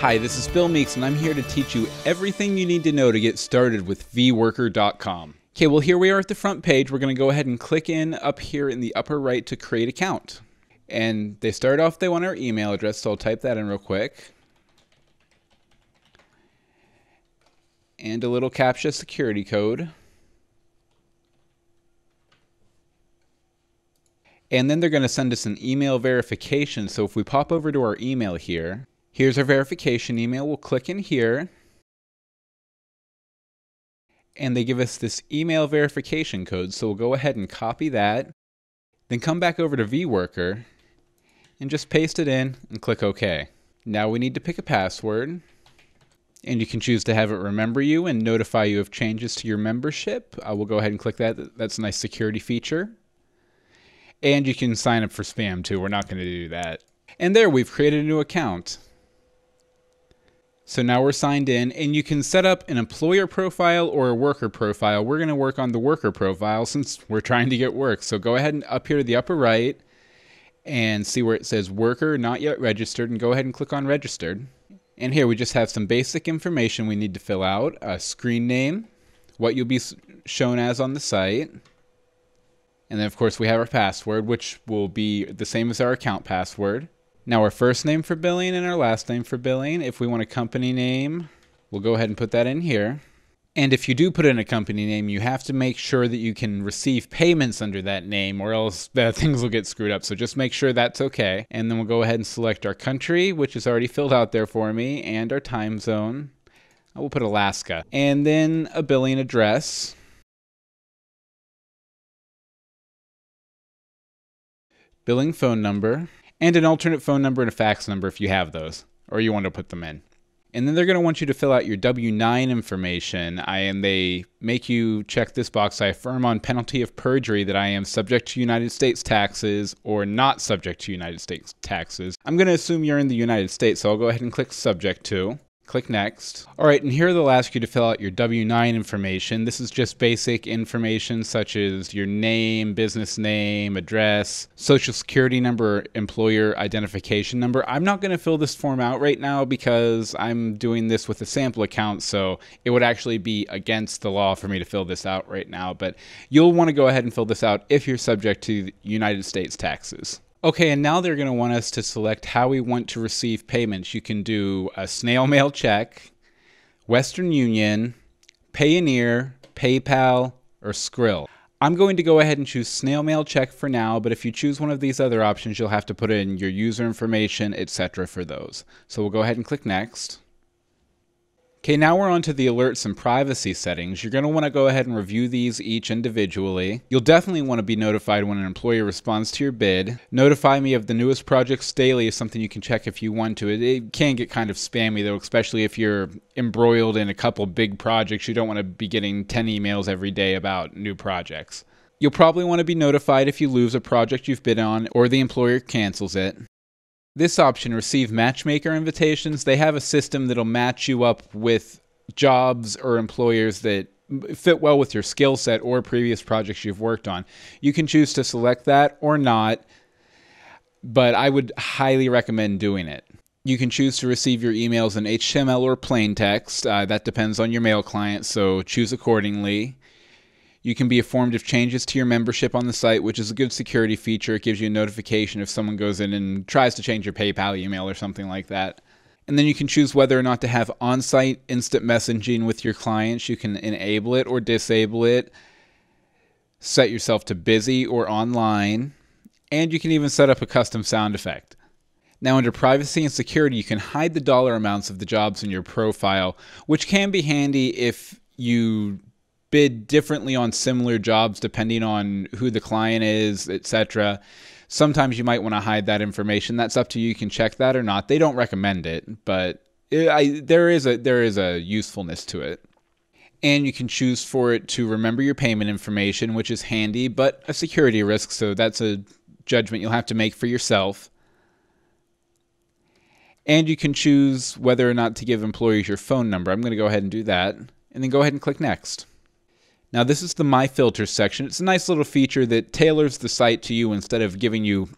Hi, this is Bill Meeks, and I'm here to teach you everything you need to know to get started with vWorker.com. Okay, well here we are at the front page. We're going to go ahead and click in up here in the upper right to create account. And they start off, they want our email address, so I'll type that in real quick. And a little CAPTCHA security code. And then they're going to send us an email verification. So if we pop over to our email here, here's our verification email. We'll click in here. And they give us this email verification code. So we'll go ahead and copy that. Then come back over to vWorker and just paste it in and click OK. Now we need to pick a password. And you can choose to have it remember you and notify you of changes to your membership. I will go ahead and click that. That's a nice security feature. And you can sign up for spam too. We're not going to do that. And there, we've created a new account. So now we're signed in, and you can set up an employer profile or a worker profile. We're going to work on the worker profile since we're trying to get work. So go ahead and up here to the upper right and see where it says worker not yet registered, and go ahead and click on registered. And here we just have some basic information we need to fill out. A screen name, what you'll be shown as on the site. And then, of course, we have our password, which will be the same as our account password. Now, our first name for billing and our last name for billing. If we want a company name, we'll go ahead and put that in here. And if you do put in a company name, you have to make sure that you can receive payments under that name, or else things will get screwed up. So just make sure that's okay. And then we'll go ahead and select our country, which is already filled out there for me, and our time zone. We'll put Alaska. And then a billing address. Billing phone number, and an alternate phone number and a fax number if you have those, or you want to put them in. And then they're going to want you to fill out your W-9 information, and they make you check this box. I affirm on penalty of perjury that I am subject to United States taxes or not subject to United States taxes. I'm going to assume you're in the United States, so I'll go ahead and click subject to. Click next. All right, and here they'll ask you to fill out your W-9 information. This is just basic information such as your name, business name, address, social security number, employer identification number. I'm not going to fill this form out right now because I'm doing this with a sample account, so it would actually be against the law for me to fill this out right now. But you'll want to go ahead and fill this out if you're subject to United States taxes. Okay, and now they're going to want us to select how we want to receive payments. You can do a snail mail check, Western Union, Payoneer, PayPal, or Skrill. I'm going to go ahead and choose snail mail check for now, but if you choose one of these other options, you'll have to put in your user information, etc. for those. So we'll go ahead and click next. Okay, now we're on to the alerts and privacy settings. You're going to want to go ahead and review these each individually. You'll definitely want to be notified when an employer responds to your bid. Notify me of the newest projects daily is something you can check if you want to. It can get kind of spammy though, especially if you're embroiled in a couple big projects. You don't want to be getting 10 emails every day about new projects. You'll probably want to be notified if you lose a project you've bid on or the employer cancels it. This option, receive matchmaker invitations. They have a system that'll match you up with jobs or employers that fit well with your skill set or previous projects you've worked on. You can choose to select that or not, but I would highly recommend doing it. You can choose to receive your emails in HTML or plain text. That depends on your mail client, so choose accordingly. You can be informed of changes to your membership on the site, which is a good security feature. It gives you a notification if someone goes in and tries to change your PayPal email or something like that. And then you can choose whether or not to have on-site instant messaging with your clients. You can enable it or disable it. Set yourself to busy or online. And you can even set up a custom sound effect. Now under privacy and security, you can hide the dollar amounts of the jobs in your profile, which can be handy if you bid differently on similar jobs depending on who the client is, etc. Sometimes you might want to hide that information. That's up to you. You can check that or not. They don't recommend it, but there is a usefulness to it. And you can choose for it to remember your payment information, which is handy, but a security risk, so that's a judgment you'll have to make for yourself. And you can choose whether or not to give employees your phone number. I'm going to go ahead and do that, and then go ahead and click next. Now this is the My Filters section. It's a nice little feature that tailors the site to you instead of giving you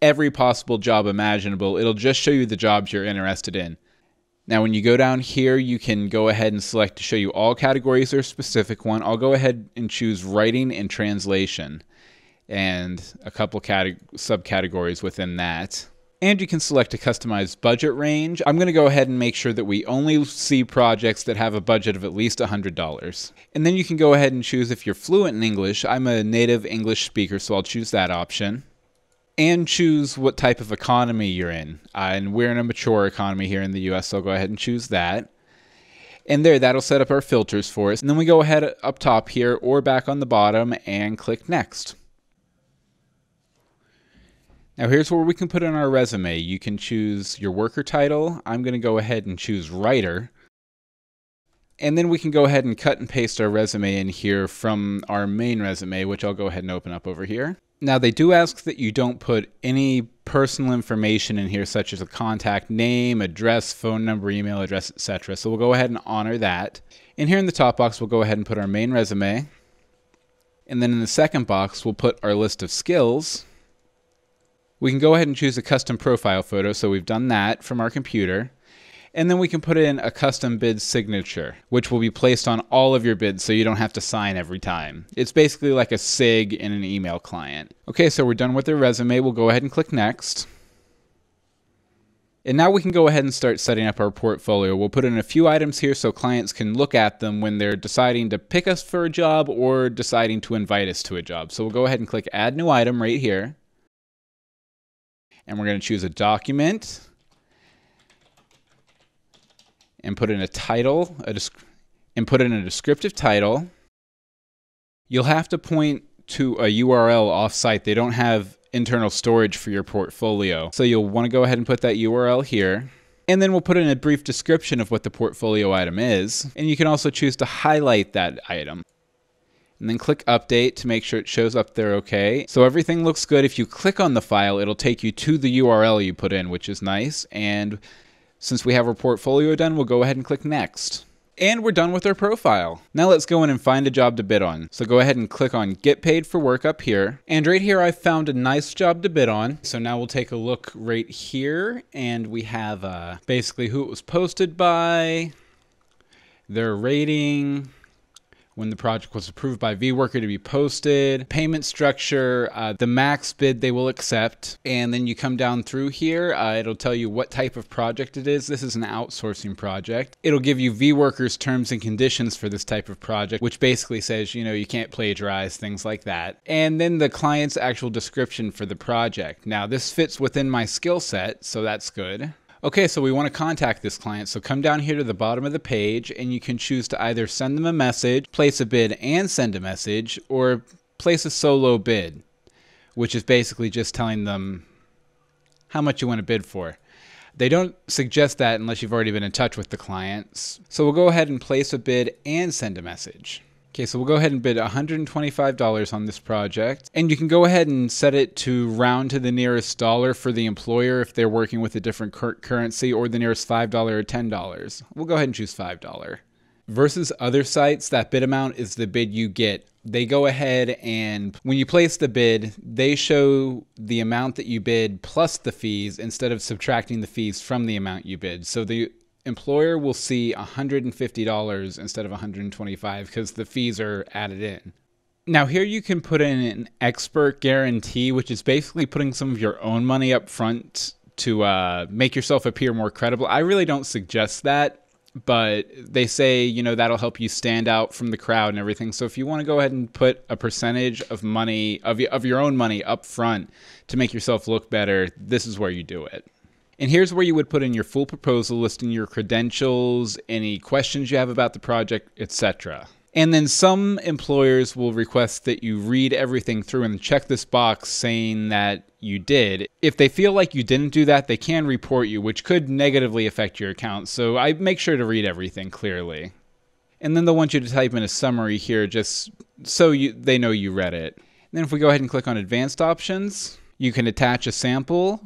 every possible job imaginable. It'll just show you the jobs you're interested in. Now, when you go down here, you can go ahead and select to show you all categories or a specific one. I'll go ahead and choose writing and translation and a couple subcategories within that. And you can select a customized budget range. I'm going to go ahead and make sure that we only see projects that have a budget of at least $100. And then you can go ahead and choose if you're fluent in English. I'm a native English speaker, so I'll choose that option. And choose what type of economy you're in. And we're in a mature economy here in the US, so I'll go ahead and choose that. And there, that'll set up our filters for us. And then we go ahead up top here or back on the bottom and click Next. Now here's where we can put in our resume. You can choose your worker title. I'm going to go ahead and choose writer. And then we can go ahead and cut and paste our resume in here from our main resume, which I'll go ahead and open up over here. Now they do ask that you don't put any personal information in here, such as a contact name, address, phone number, email address, etc. So we'll go ahead and honor that. And here in the top box, we'll go ahead and put our main resume. And then in the second box, we'll put our list of skills. We can go ahead and choose a custom profile photo, so we've done that from our computer. And then we can put in a custom bid signature, which will be placed on all of your bids so you don't have to sign every time. It's basically like a SIG in an email client. Okay, so we're done with the resume. We'll go ahead and click Next. And now we can go ahead and start setting up our portfolio. We'll put in a few items here so clients can look at them when they're deciding to pick us for a job or deciding to invite us to a job. So we'll go ahead and click Add New Item right here. And we're going to choose a document and put in a title, and put in a descriptive title. You'll have to point to a URL offsite. They don't have internal storage for your portfolio. So you'll want to go ahead and put that URL here. And then we'll put in a brief description of what the portfolio item is. And you can also choose to highlight that item. And then click Update to make sure it shows up there okay. So everything looks good. If you click on the file, it'll take you to the URL you put in, which is nice. And since we have our portfolio done, we'll go ahead and click Next. And we're done with our profile. Now let's go in and find a job to bid on. So go ahead and click on Get Paid for Work up here. And right here, I found a nice job to bid on. So now we'll take a look right here. And we have basically who it was posted by, their rating, when the project was approved by vWorker to be posted, payment structure, the max bid they will accept, and then you come down through here, it'll tell you what type of project it is. This is an outsourcing project. It'll give you vWorker's terms and conditions for this type of project, which basically says, you know, you can't plagiarize, things like that. And then the client's actual description for the project. Now this fits within my skill set, so that's good. Okay, so we want to contact this client. So come down here to the bottom of the page and you can choose to either send them a message, place a bid and send a message, or place a solo bid, which is basically just telling them how much you want to bid for. They don't suggest that unless you've already been in touch with the clients. So we'll go ahead and place a bid and send a message. Okay, so we'll go ahead and bid $125 on this project. And you can go ahead and set it to round to the nearest dollar for the employer if they're working with a different currency, or the nearest $5 or $10. We'll go ahead and choose $5. Versus other sites, that bid amount is the bid you get. They go ahead and when you place the bid, they show the amount that you bid plus the fees instead of subtracting the fees from the amount you bid. So the employer will see $150 instead of $125 because the fees are added in. Now here you can put in an expert guarantee, which is basically putting some of your own money up front to make yourself appear more credible. I really don't suggest that, but they say, you know, that'll help you stand out from the crowd and everything. So if you want to go ahead and put a percentage of money, of your own money up front to make yourself look better, this is where you do it. And here's where you would put in your full proposal, listing your credentials, any questions you have about the project, etc. And then some employers will request that you read everything through and check this box saying that you did. If they feel like you didn't do that, they can report you, which could negatively affect your account. So I make sure to read everything clearly. And then they'll want you to type in a summary here just so they know you read it. And then if we go ahead and click on advanced options, you can attach a sample.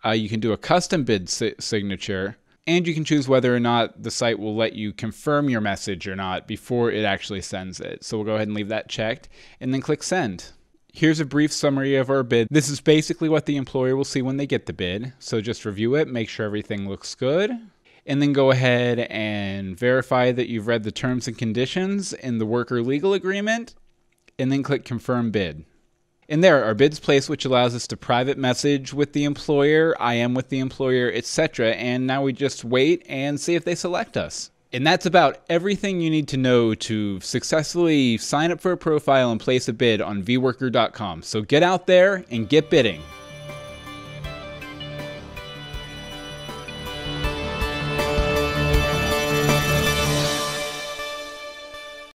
You can do a custom bid signature, and you can choose whether or not the site will let you confirm your message or not before it actually sends it. So we'll go ahead and leave that checked and then click send. Here's a brief summary of our bid. This is basically what the employer will see when they get the bid. So just review it, make sure everything looks good. and then go ahead and verify that you've read the terms and conditions in the worker legal agreement, and then click Confirm Bid. And there, our bid's placed, which allows us to private message with the employer, IM with the employer, etc. And now we just wait and see if they select us. And that's about everything you need to know to successfully sign up for a profile and place a bid on vWorker.com. So get out there and get bidding.